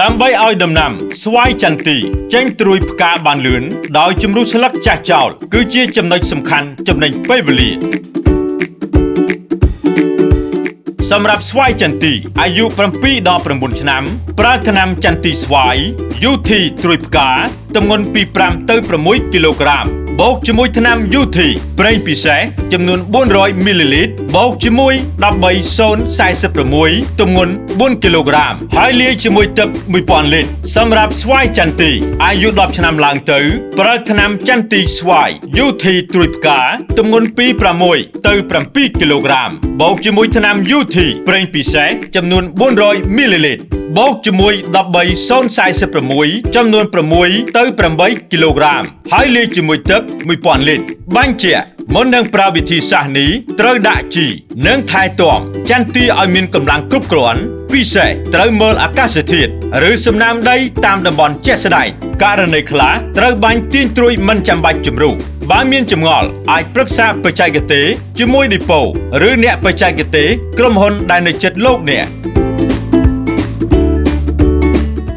ដើម្បីឲ្យដំណាំស្វាយចន្ទីចេញត្រួយផ្កាបានលឿនដោយជំរុះស្លឹកចាស់ចោលគឺជាចំណុចសំខាន់ចំណេញពេលវេលាសម្រាប់ស្វាយចន្ទីអាយុ7ដល់9ឆ្នាំប្រើថ្នាំចន្ទីស្វាយ UT ត្រួយផ្កាទម្ងន់ពី5ទៅ6គីឡូក្រាមបូកជាមួយថ្នាំ UT ប្រេងពិសេសចំនួន400មីលីលីត្របូកជាមួយ13046ទម្ងន់4គីឡូក្រាមហើយលាយជាមួយទឹក1000លីត្រសម្រាប់ស្វាយចន្ទីអាយុ10ឆ្នាំឡើងទៅប្រើថ្នាំចន្ទីស្វាយ UT ត្រួយផ្កាទម្ងន់ពី6ទៅ7គីឡូក្រាមបូកជាមួយថ្នាំ UT ប្រេងពិសេសចំនួន400មីលីលីត្របូកជាមួយ13046ចំនួន6ទៅ8គីឡូក្រាមហើយលាយជាមួយទឹក1000លីត្របាញ់ជាមុននឹងប្រើវិធីសាស្ត្រនេះត្រូវដាក់ជីនិងថែទាំចន្ទីឲ្យមានកម្លាំងគ្រប់គ្រាន់ពិសេសត្រូវមើលអាកាសធាតុឬសំណើមដីតាមតំបន់ជាក់ស្ដែងករណីខ្លះត្រូវបាញ់ទាញត្រួយមិនចាំបាច់ជំរុះបើមានចម្ងល់អាចប្រឹក្សាបច្ចេកទេសជាមួយឌីប៉ូឬអ្នកបច្ចេកទេសក្រុមហ៊ុនដែលនៅជិតលោកអ្នក